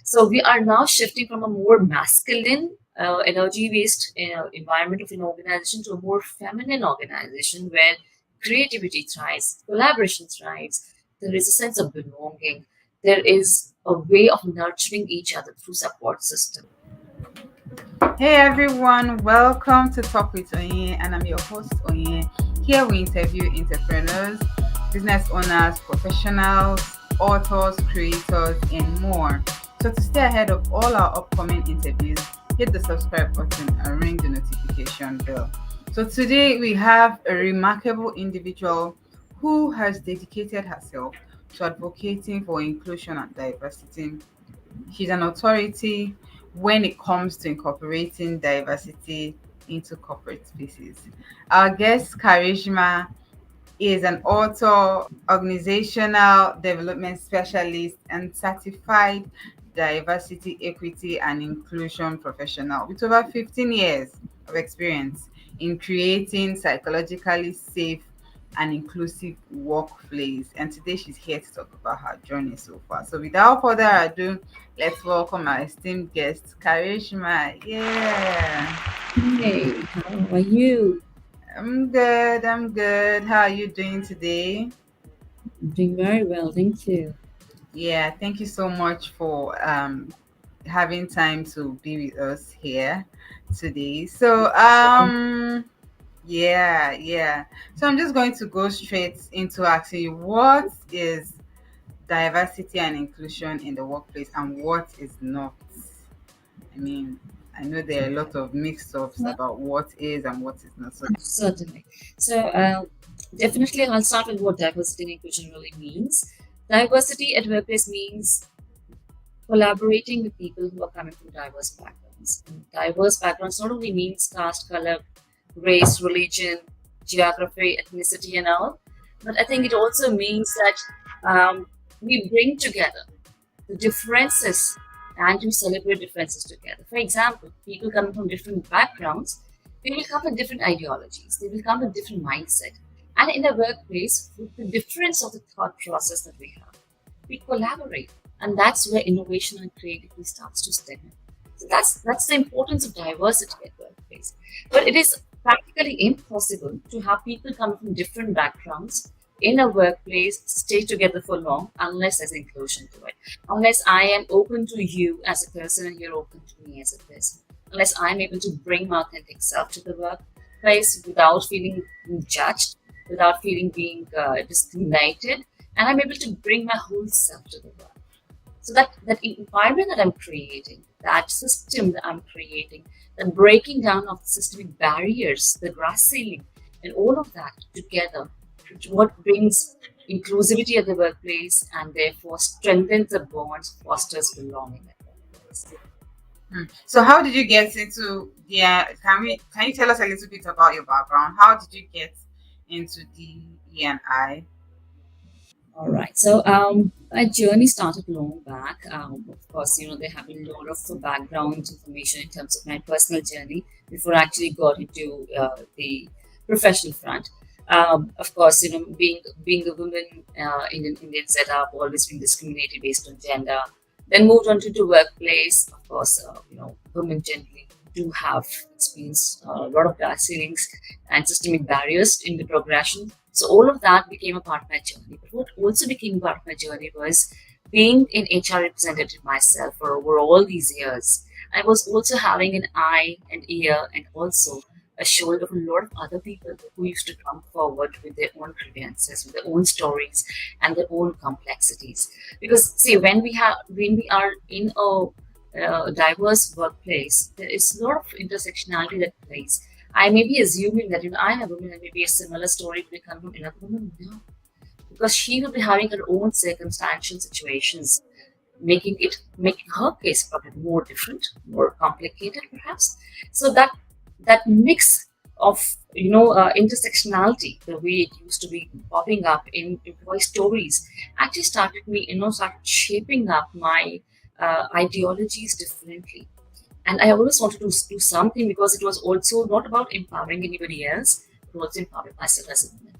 So we are now shifting from a more masculine, energy-based environment of an organization to a more feminine organization where creativity thrives, collaboration thrives, there is a sense of belonging, there is a way of nurturing each other through support system. Hey everyone, welcome to Talk with Onye, and I'm your host Onye. Here we interview entrepreneurs, business owners, professionals, authors, creators, and more. So to stay ahead of all our upcoming interviews, hit the subscribe button and ring the notification bell. So today we have a remarkable individual who has dedicated herself to advocating for inclusion and diversity. She's an authority when it comes to incorporating diversity into corporate spaces. Our guest, Karishma, is an author, organizational development specialist, and certified diversity, equity, and inclusion professional with over 15 years of experience in creating psychologically safe and inclusive workplace. And today she's here to talk about her journey so far. So without further ado, let's welcome our esteemed guest, Karishma. Yeah. Hey, how are you? I'm good. I'm good. How are you doing today? I'm doing very well, thank you. Yeah, thank you so much for having time to be with us here today. So yeah. So I'm just going to go straight into asking you, what is diversity and inclusion in the workplace and what is not? I mean, I know there are a lot of mixed ups Well, about what is and what is not. So certainly. So, definitely, I'll start with what diversity and inclusion really means. Diversity at workplace means collaborating with people who are coming from diverse backgrounds. And diverse backgrounds not only means caste, color, race, religion, geography, ethnicity, and all, but I think it also means that we bring together the differences and we celebrate differences together. For example, people coming from different backgrounds, they will come with different ideologies, they will come with different mindset. And in a workplace, with the difference of the thought process that we have, we collaborate. And that's where innovation and creativity starts to stem in. So that's the importance of diversity at workplace. But it is practically impossible to have people coming from different backgrounds in a workplace stay together for long unless there's inclusion to it. Unless I am open to you as a person and you're open to me as a person. Unless I'm able to bring my authentic self to the workplace without feeling judged, without feeling being discriminated, and I'm able to bring my whole self to the work. So that environment that I'm creating, that system that I'm creating, the breaking down of systemic barriers, the glass ceiling, and all of that together, what brings inclusivity at the workplace and therefore strengthens the bonds, fosters belonging at the workplace. So how did you get into can you tell us a little bit about your background? How did you get into DE&I? All right. So my journey started long back. Of course, there have been a lot of background information in terms of my personal journey before I actually got into the professional front. Of course, being a woman in an Indian setup, always being discriminated based on gender. Then moved on to the workplace. Of course, women generally do have experienced a lot of glass ceilings and systemic barriers in the progression. So all of that became a part of my journey. But what also became part of my journey was being an HR representative myself for over all these years. I was also having an eye and ear and also a shoulder of a lot of other people who used to come forward with their own grievances, with their own stories and their own complexities. Because see, when we are in a diverse workplace, there is a lot of intersectionality that plays. I may be assuming that I am a woman and maybe a similar story will come from another woman. No, because she will be having her own circumstantial situations, making her case probably more different, more complicated, perhaps. So that mix of intersectionality, the way it used to be popping up in employee stories, actually started shaping up my ideologies differently. And I always wanted to do something because it was also not about empowering anybody else, but also empowering myself as a woman.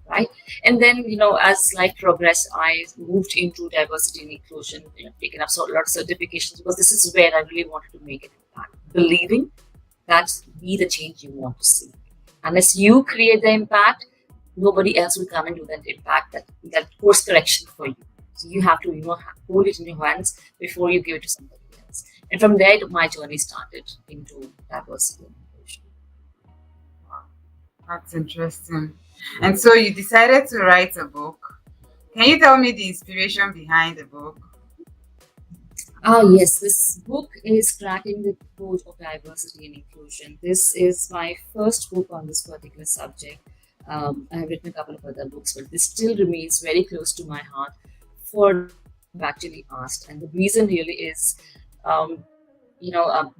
right? And then, as life progressed, I moved into diversity and inclusion, taken up a lot of certifications because this is where I really wanted to make an impact, believing that be the change you want to see. Unless you create the impact, nobody else will come and do that impact, that course correction for you. So you have to, hold it in your hands before you give it to somebody else. And from there, my journey started into diversity and inclusion. That's interesting. And so you decided to write a book. Can you tell me the inspiration behind the book? Yes, this book is Cracking the Code of Diversity and Inclusion. This is my first book on this particular subject. I have written a couple of other books, but this still remains very close to my heart for I've actually asked. And the reason really is,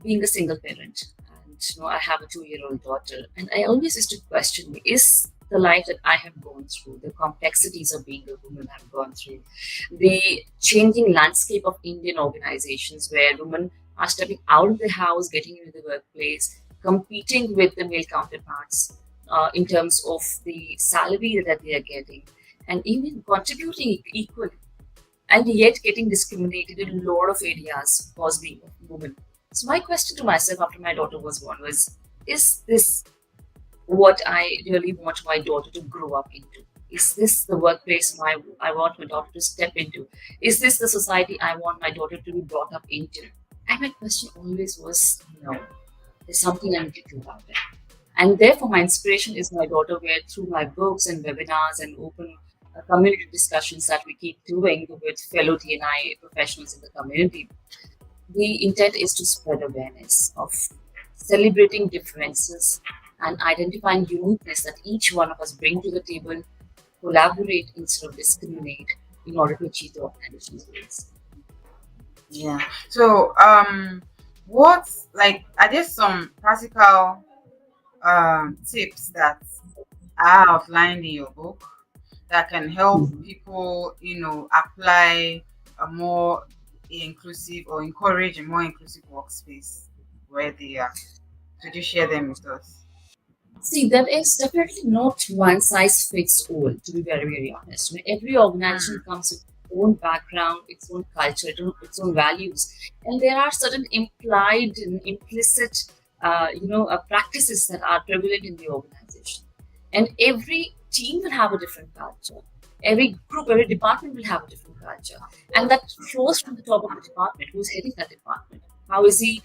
being a single parent. And, I have a 2-year-old daughter. And I always used to question me, is the life that I have gone through, the complexities of being a woman I've gone through, the changing landscape of Indian organizations where women are stepping out of the house, getting into the workplace, competing with the male counterparts in terms of the salary that they are getting, and even contributing equally, and yet getting discriminated in a lot of areas because being a woman. So my question to myself after my daughter was born was, is this what I really want my daughter to grow up into? Is this the workplace I want my daughter to step into? Is this the society I want my daughter to be brought up into? And my question always was, there's something I need to do about it. And therefore, my inspiration is my daughter, where through my books and webinars and open community discussions that we keep doing with fellow D&I professionals in the community, the intent is to spread awareness of celebrating differences and identifying uniqueness that each one of us bring to the table, collaborate instead of discriminate in order to achieve the organization's goals. Yeah. So, what's like, are there some practical tips that are outlined in your book that can help people, apply a more inclusive or encourage a more inclusive workspace where they are? Could you share them with us? See, there is definitely not one size fits all, to be very, very honest. Every organization comes with its own background, its own culture, its own values, and there are certain implied and implicit, practices that are prevalent in the organization. And every team will have a different culture. Every group, every department will have a different culture, and that flows from the top of the department. Who's heading that department? How is he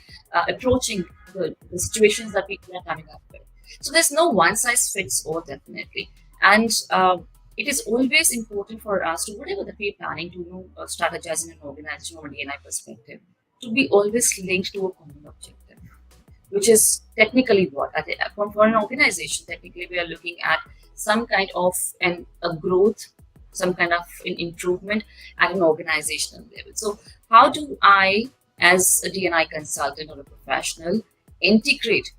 approaching the situations that we are coming up with? So there's no one size fits all, definitely. And it is always important for us to, whatever that we're planning to strategize in an organization or D&I perspective, to be always linked to a common objective, which is technically what? For an organization, technically we are looking at some kind of a growth, some kind of an improvement at an organizational level. So how do I, as a D&I consultant or a professional, integrate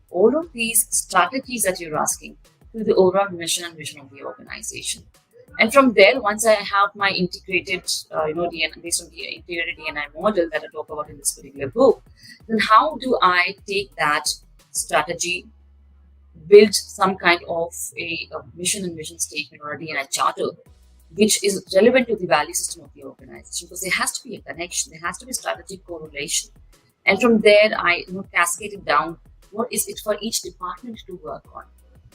all of these strategies that you're asking to the overall mission and vision of the organization? And from there, once I have my integrated, D&I, based on the integrated D&I model that I talk about in this particular book, then how do I take that strategy, build some kind of a mission and vision statement or a D&I charter, which is relevant to the value system of the organization? Because there has to be a connection, there has to be strategic correlation. And from there, I cascade it down. What is it for each department to work on?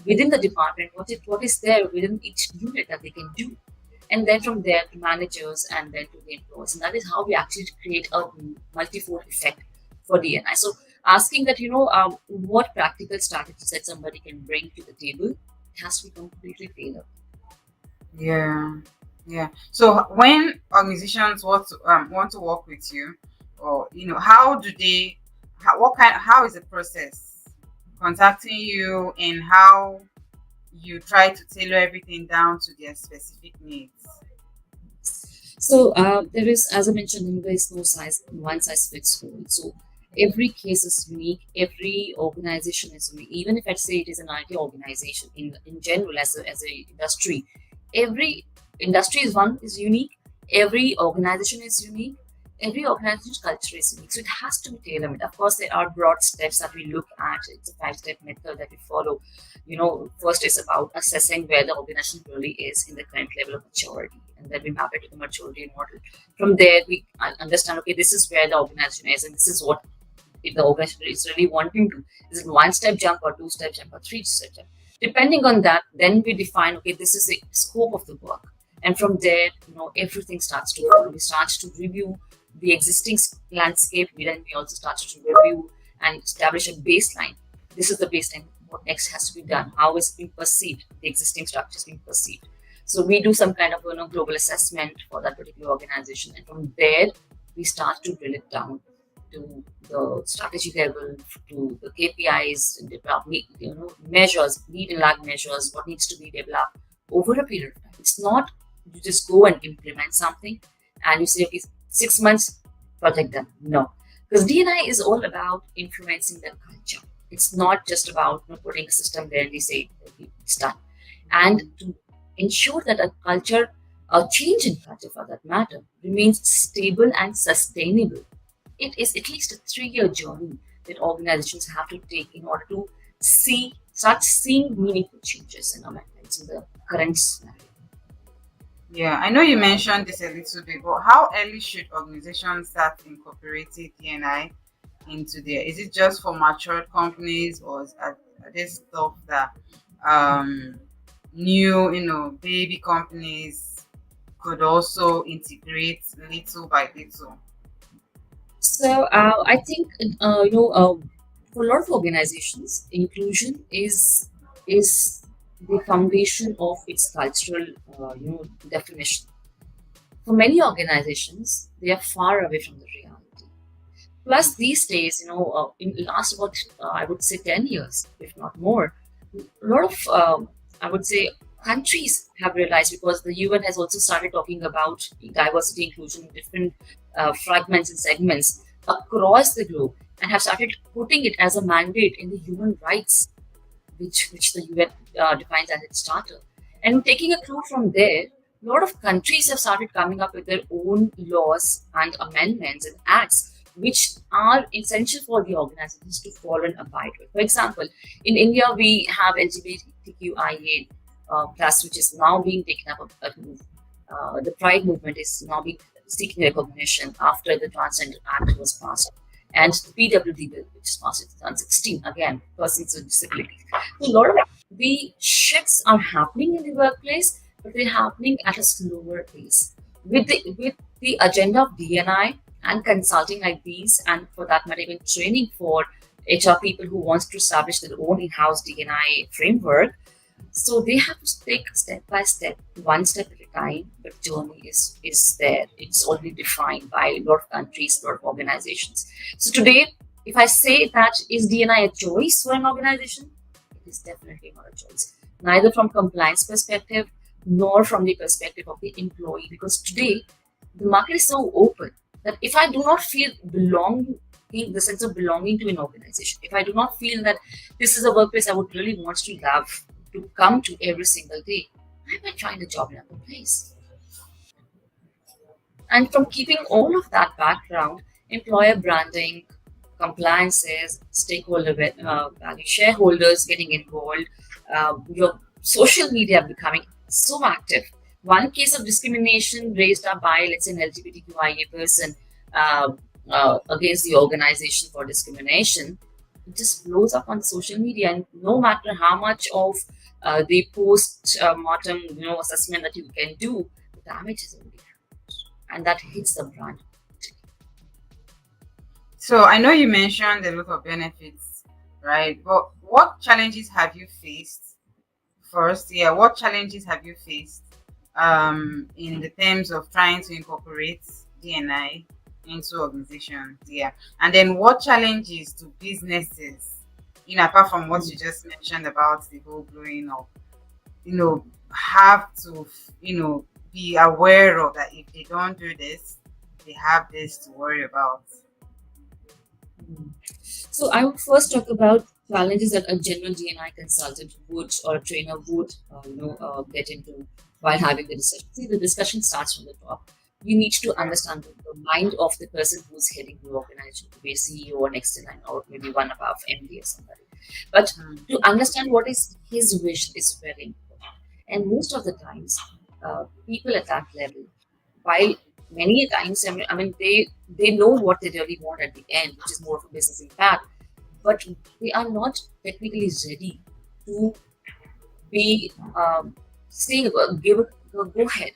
Within the department, what is there within each unit that they can do? And then from there to managers and then to the employees. And that is how we actually create a multifold effect for D&I. So asking that, what practical strategies that somebody can bring to the table, it has to be completely tailored. Yeah. So when organizations want to work with you, or how do they? How is the process contacting you, and how you try to tailor everything down to their specific needs? So there is, as I mentioned, there is no one size fits all. So every case is unique. Every organization is unique. Even if I say it is an IT organization in general, as a industry, every industry is unique. Every organization is unique. every organization's culture is unique, so it has to be tailor-made. Of course, there are broad steps that we look at. It's a 5-step method that we follow. First is about assessing where the organization really is in the current level of maturity, and then we map it to the maturity model. From there, we understand, okay, this is where the organization is, and this is what if the organization is really wanting to. Is it 1-step jump or 2-step jump or 3-step jump? Depending on that, then we define, okay, this is the scope of the work. And from there, everything starts to follow. We start to review the existing landscape. Then we also start to review and establish a baseline. This is the baseline. What next has to be done? How is it being perceived? The existing structure is being perceived. So we do some kind of global assessment for that particular organization, and from there we start to drill it down to the strategy level, to the KPIs, and develop measures, need and lag measures, what needs to be developed over a period of time. It's not you just go and implement something and you say, okay, 6 months, project done. No, because D&I is all about influencing the culture. It's not just about putting a system there and we say, okay, it's done. And to ensure that a culture, a change in culture for that matter, remains stable and sustainable, it is at least a 3-year journey that organizations have to take in order to start seeing meaningful changes in our lives in the current scenario. Yeah, I know you mentioned this a little bit, but how early should organizations start incorporating D&I into there? Is it just for matured companies, or are there stuff that new, baby companies could also integrate little by little? So I think for a lot of organizations, inclusion is the foundation of its cultural definition. For many organizations, they are far away from the reality. Plus, these days, in the last about I would say 10 years, if not more, a lot of I would say countries have realized, because the UN has also started talking about diversity inclusion in different fragments and segments across the globe, and have started putting it as a mandate in the human rights, which the UN defines as its charter. And taking a clue from there, a lot of countries have started coming up with their own laws and amendments and acts which are essential for the organizations to follow and abide with. For example, in India, we have LGBTQIA plus, which is now being taken up. The Pride movement is now being seeking recognition after the Transgender Act was passed. And the PWD bill, which is passed in 2016, again, persons with disabilities. So a lot of the shifts are happening in the workplace, but they're happening at a slower pace. With the agenda of D&I and consulting like these, and for that matter, even training for HR people who wants to establish their own in-house D&I framework, so they have to take step by step, 1 step at a time. But journey is there. It's already defined by a lot of countries, a lot of organizations. So today, if I say that is D&I a choice for an organization, it is definitely not a choice. Neither from compliance perspective, nor from the perspective of the employee. Because today, the market is so open that if I do not feel the sense of belonging to an organization, if I do not feel that this is a workplace I would really want to love to come to every single day, I might find a job in another place. And from keeping all of that background, employer branding, compliances, stakeholder value, shareholders getting involved, your social media becoming so active. One case of discrimination raised up by, let's say, an LGBTQIA person against the organization for discrimination, it just blows up on social media, and no matter how much of the post-mortem assessment that you can do, the damage is already happened, and that hits the brand. So I know you mentioned a lot of benefits, right? But what challenges have you faced? First, what challenges have you faced in the terms of trying to incorporate D&I into organizations? And then what challenges do businesses, apart from what you just mentioned about the whole blowing up, have to, be aware of, that if they don't do this, they have this to worry about? So I would first talk about challenges that a general D&I consultant would, or a trainer would, get into while having the discussion. See, the discussion starts from the top. you need to understand the mind of the person who's heading the organization, to be a CEO or next in line, or maybe one above MD or somebody. But to understand what is his wish is very important. And most of the times, people at that level, while many times, they know what they really want at the end, which is more of a business impact, but they are not technically ready to be saying give a go ahead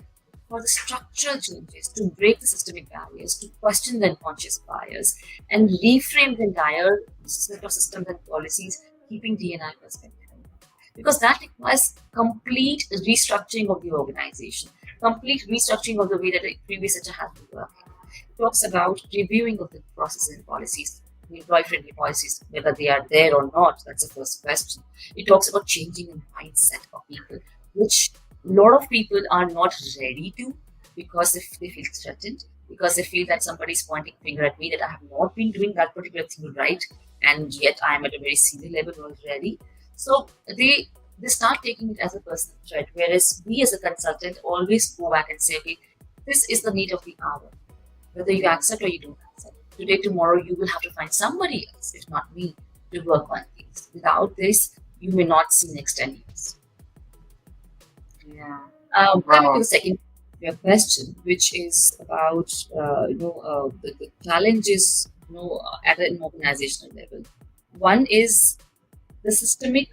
for the structural changes to break the systemic barriers, to question the unconscious bias, and reframe the entire set of systems and policies, keeping D&I perspective. Because that requires complete restructuring of the organization, complete restructuring of the way that a previous sector has been working. It talks about reviewing of the processes and policies, employee-friendly policies, whether they are there or not. That's the first question. It talks about changing the mindset of people, which a lot of people are not ready to, because they feel threatened, because they feel that somebody is pointing finger at me, that I have not been doing that particular thing right, and yet I am at a very senior level already. So they start taking it as a personal threat, whereas we as a consultant always go back and say, okay, this is the need of the hour, whether you accept or you don't accept. Today, tomorrow, you will have to find somebody else, if not me, to work on things. Without this, you may not see next 10 years. Yeah. Coming to Wow. the second your question, which is about the challenges at an organizational level. One is the systemic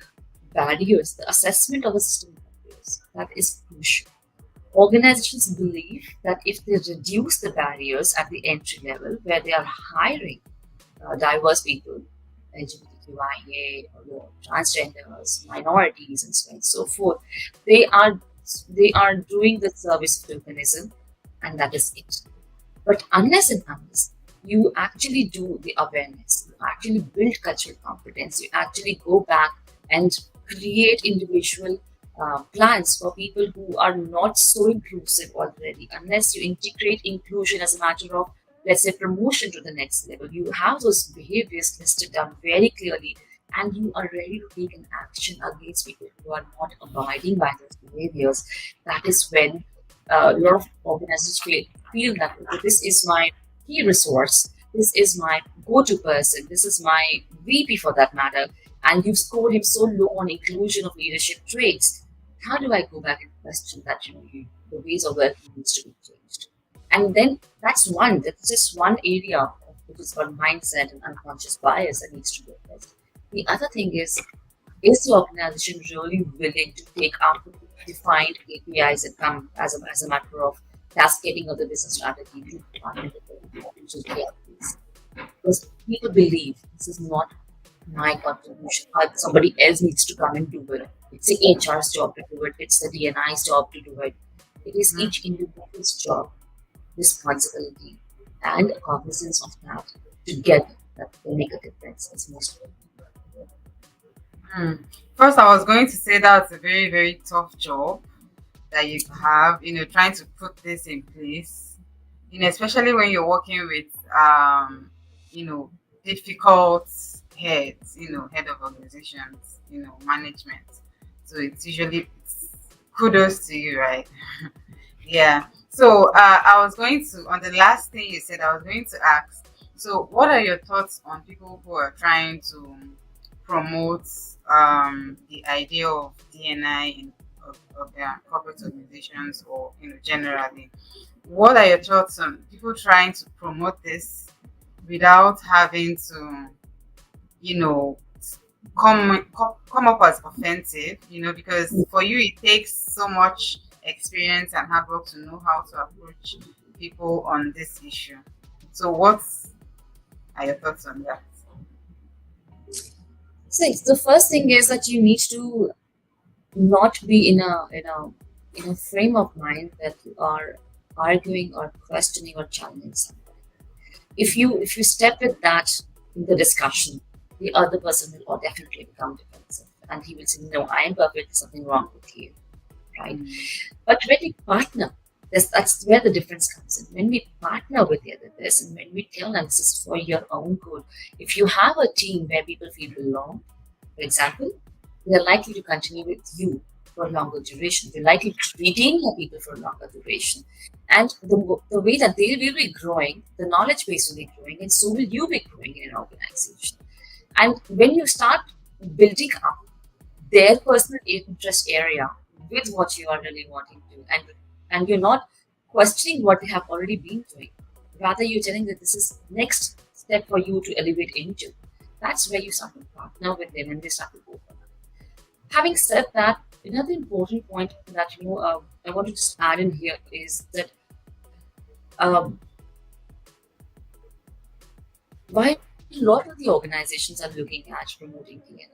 barriers, the assessment of the systemic barriers. That is crucial. Organizations believe that if they reduce the barriers at the entry level, where they are hiring diverse people, LGBTQIA, transgenders, minorities, and so on and so forth, they are doing the service tokenism, and that is it. But unless and unless you actually do the awareness, you actually build cultural competence, you actually go back and create individual plans for people who are not so inclusive already, unless you integrate inclusion as a matter of, let's say, promotion to the next level, you have those behaviors listed down very clearly, and you are ready to take an action against people who are not abiding by those behaviors. That is when a lot of organizations feel that, okay, this is my key resource, this is my go-to person, this is my VP for that matter, and you've scored him so low on inclusion of leadership traits. How do I go back and question that the ways of working needs to be changed? And then that's just one area of which is called mindset and unconscious bias that needs to be addressed. The other thing is the organization really willing to take up defined KPIs and come as a matter of cascading of the business strategy to KPIs? Because people believe this is not my contribution. Somebody else needs to come and do it. It's the HR's job to do it. It's the D&I's job to do it. It is Mhm. each individual's job, responsibility, and cognizance of that together that will make a difference. It's most important. Hmm. First, I was going to say that's a very, very tough job that you have, trying to put this in place, especially when you're working with, you know, difficult heads, head of organizations, management. So it's usually kudos to you, right? Yeah. So I was going to, on the last thing you said, I was going to ask, so what are your thoughts on people who are trying to promote the idea of D&I of corporate organizations, or generally? What are your thoughts on people trying to promote this without having to, you know, come up as offensive? Because for you it takes so much experience and hard work to know how to approach people on this issue. So what are your thoughts on that? So the first thing is that you need to not be in a frame of mind that you are arguing or questioning or challenging somebody. If you step with that in the discussion, the other person will definitely become defensive, and he will say, "No, I am perfect. There's something wrong with you," right? But when we partner, that's where the difference comes in. When we partner with the other person, when we tell them this is for your own good, if you have a team where people feel belong, for example, they are likely to continue with you. for longer duration. They're likely to retain your people for longer duration. And the way that they will be growing, the knowledge base will be growing, and so will you be growing in an organization. And when you start building up their personal interest area with what you are really wanting to, and you're not questioning what they have already been doing, rather you're telling that this is next step for you to elevate into. That's where you start to partner with them and they start to go for that. Having said that, another important point that I want to just add in here is that um, why a lot of the organizations are looking at promoting D&I,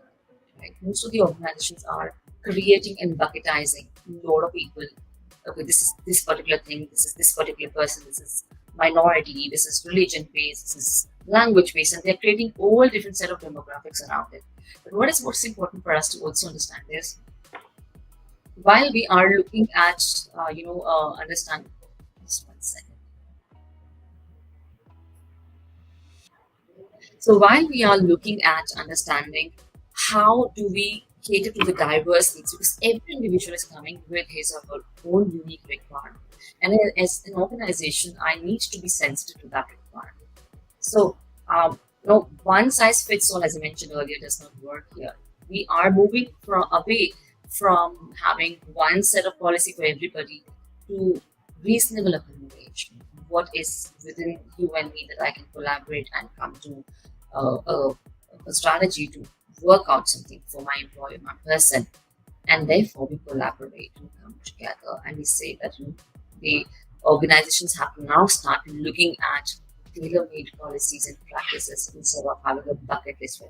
right? Most of the organizations are creating and bucketizing a lot of people. Okay, this is this particular thing, this is this particular person, this is minority, this is religion based, this is language based, and they're creating all different set of demographics around it. But what is most important for us to also understand is, while we are looking at, understand, just one second. So while we are looking at understanding how do we cater to the diverse needs, because every individual is coming with his or her own unique requirement. And as an organization, I need to be sensitive to that requirement. So, one size fits all, as I mentioned earlier, does not work here. We are moving away from having one set of policy for everybody to reasonable accommodation. What is within you and me that I can collaborate and come to a strategy to work out something for my employer, my person, and therefore we collaborate and come together and we say that the organizations have to now start looking at tailor-made policies and practices instead of having a bucket list for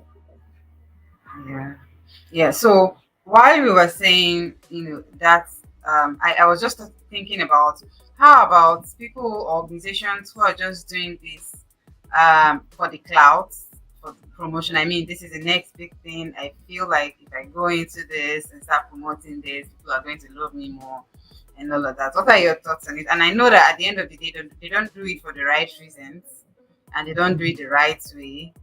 everybody. Yeah. So while we were saying, that I was just thinking about how about people, organizations who are just doing this for the clouds, for the promotion. I mean, this is the next big thing. I feel like if I go into this and start promoting this, people are going to love me more and all of that. What are your thoughts on it? And I know that at the end of the day, they don't do it for the right reasons and they don't do it the right way.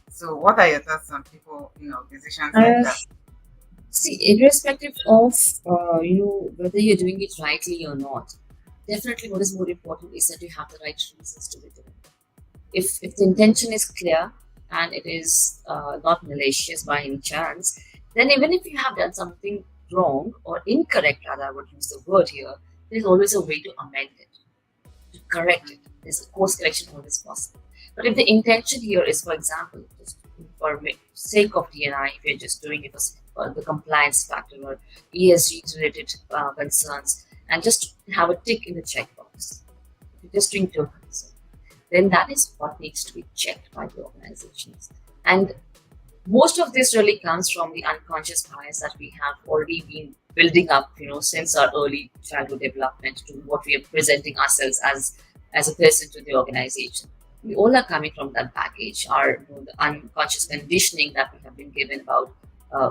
So what are your thoughts on people in organizations like that? See, irrespective of whether you're doing it rightly or not, definitely what is more important is that you have the right reasons to be doing it. If the intention is clear and it is not malicious by any chance, then even if you have done something wrong or incorrect, rather I would use the word here, there's always a way to amend it, to correct it. There's a course correction always possible. But if the intention here is, for example, just for sake of D&I, if you're just doing it for the compliance factor or ESG related concerns, and just have a tick in the checkbox, if you're just doing tokens, then that is what needs to be checked by the organizations. And most of this really comes from the unconscious bias that we have already been building up, since our early childhood development to what we are presenting ourselves as a person to the organization. We all are coming from that baggage, the unconscious conditioning that we have been given about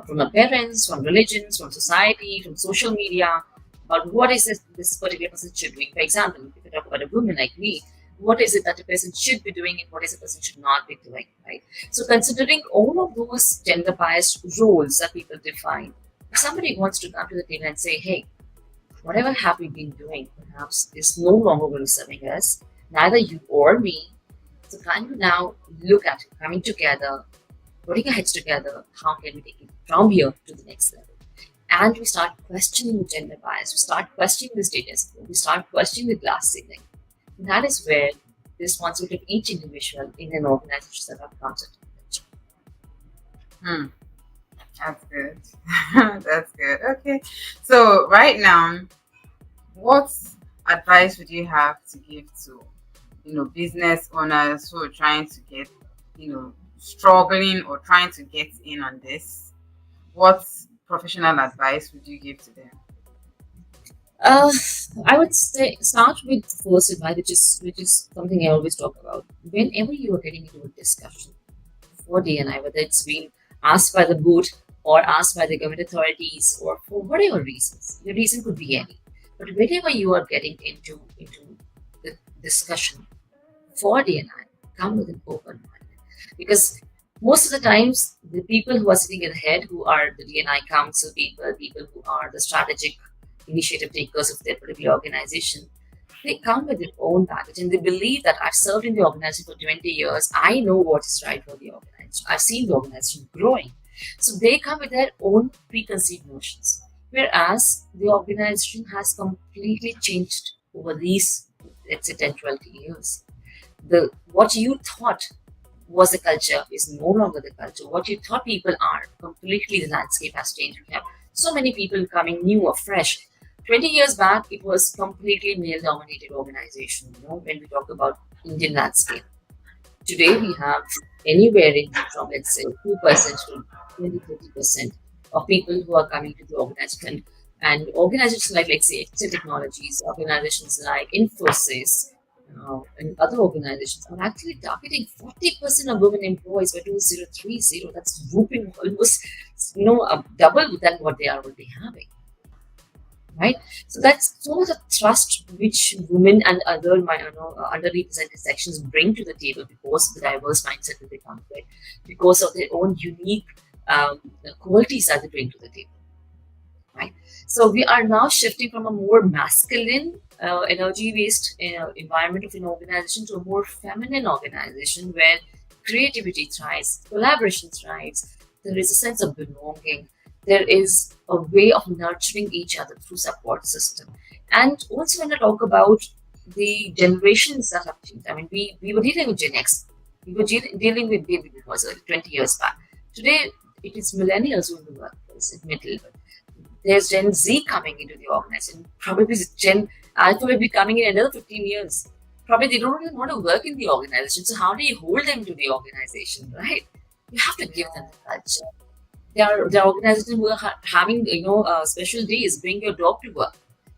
from our parents, from religions, from society, from social media, about what is this particular person should be doing. For example, if you talk about a woman like me, what is it that a person should be doing and what is a person should not be doing, right? So considering all of those gender biased roles that people define, if somebody wants to come to the table and say, hey, whatever have we been doing perhaps is no longer going to be serving us, neither you or me. So can you now look at coming together, putting our heads together, how can we take it from here to the next level? And we start questioning gender bias, we start questioning the status quo, we start questioning the glass ceiling. And that is where the responsibility of each individual in an organization setup comes into picture. That's good. That's good. Okay. So right now, what advice would you have to give to business owners who are trying to get, struggling or trying to get in on this? What professional advice would you give to them? I would say start with first advice, which is something I always talk about. Whenever you are getting into a discussion for D&I, whether it's being asked by the board or asked by the government authorities or for whatever reasons, the reason could be any. But whenever you are getting into the discussion for D&I, come with an open mind, because most of the times the people who are sitting at the head, who are the D&I council people, people who are the strategic initiative takers of their particular organization, they come with their own baggage and they believe that I've served in the organization for 20 years. I know what is right for the organization. I've seen the organization growing. So they come with their own preconceived notions. Whereas the organization has completely changed over these, let's say, 10, 12 years. What you thought was the culture is no longer the culture. What you thought people are, completely the landscape has changed. We have so many people coming new or fresh. 20 years back, it was completely male-dominated organization, when we talk about Indian landscape. Today, we have anywhere ranging from, let's say, 2% to 20, 30% of people who are coming to the organization. And organizations like, let's say, Excel Technologies, organizations like Infosys, and other organizations are actually targeting 40% of women employees by 2030. That's whooping almost, double than what they are already having, right? So that's so much of trust which women and other underrepresented sections bring to the table because of the diverse mindset that they come with, because of their own unique qualities that they bring to the table, right? So we are now shifting from a more masculine, energy-based environment of an organization to a more feminine organization where creativity thrives, collaboration thrives. There is a sense of belonging. There is a way of nurturing each other through support system. And also when I talk about the generations that have changed, I mean, we were dealing with Gen X, we were dealing with baby boomers 20 years back. Today, it is millennials who are in the workplace, middle. There's Gen Z coming into the organization. Probably Gen Alpha will be coming in another 15 years. Probably they don't even want to work in the organization. So how do you hold them to the organization, right? You have to give them the culture. There are organizations who are having special days. Bring your dog to work.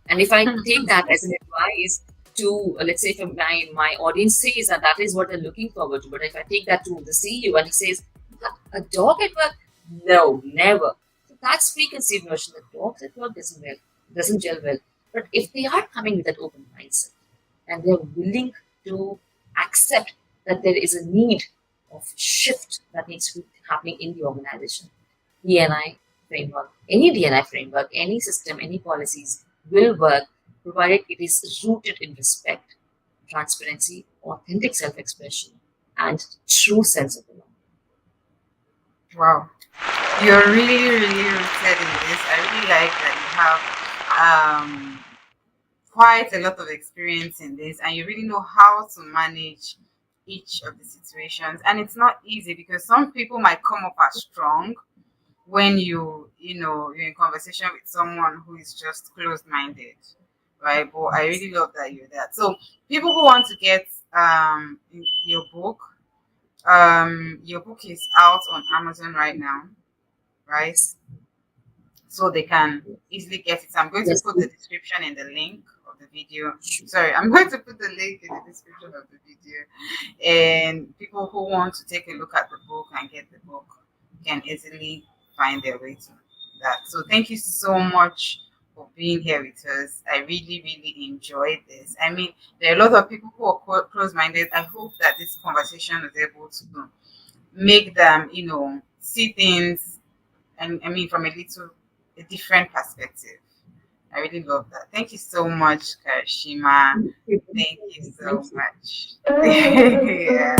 And if I take that as an advice to, let's say, if my audience says that is what they're looking forward to, but if I take that to the CEO and he says, a dog at work? No, never. So that's preconceived notion that dogs at work doesn't gel well. But if they are coming with that open mindset and they're willing to accept that there is a need of shift that needs to be happening in the organization, D&I framework, any D&I framework, any system, any policies will work provided it is rooted in respect, transparency, authentic self-expression, and true sense of belonging. Wow. You're really, really rooted in this. I really like that you have quite a lot of experience in this and you really know how to manage each of the situations. And it's not easy because some people might come up as strong when you're in conversation with someone who is just closed-minded, right? But I really love that you're that. So people who want to get your book is out on Amazon right now, right? So they can easily get it. I'm going to put the description in the link of the video. Sorry, I'm going to put the link in the description of the video. And people who want to take a look at the book and get the book can easily find their way to that. So thank you so much for being here with us. I really, really enjoyed this. I mean, there are a lot of people who are close-minded. I hope that this conversation was able to make them, see things, and I mean, from a different perspective. I really love that. Thank you so much, Karishma. Thank you so much. Yeah.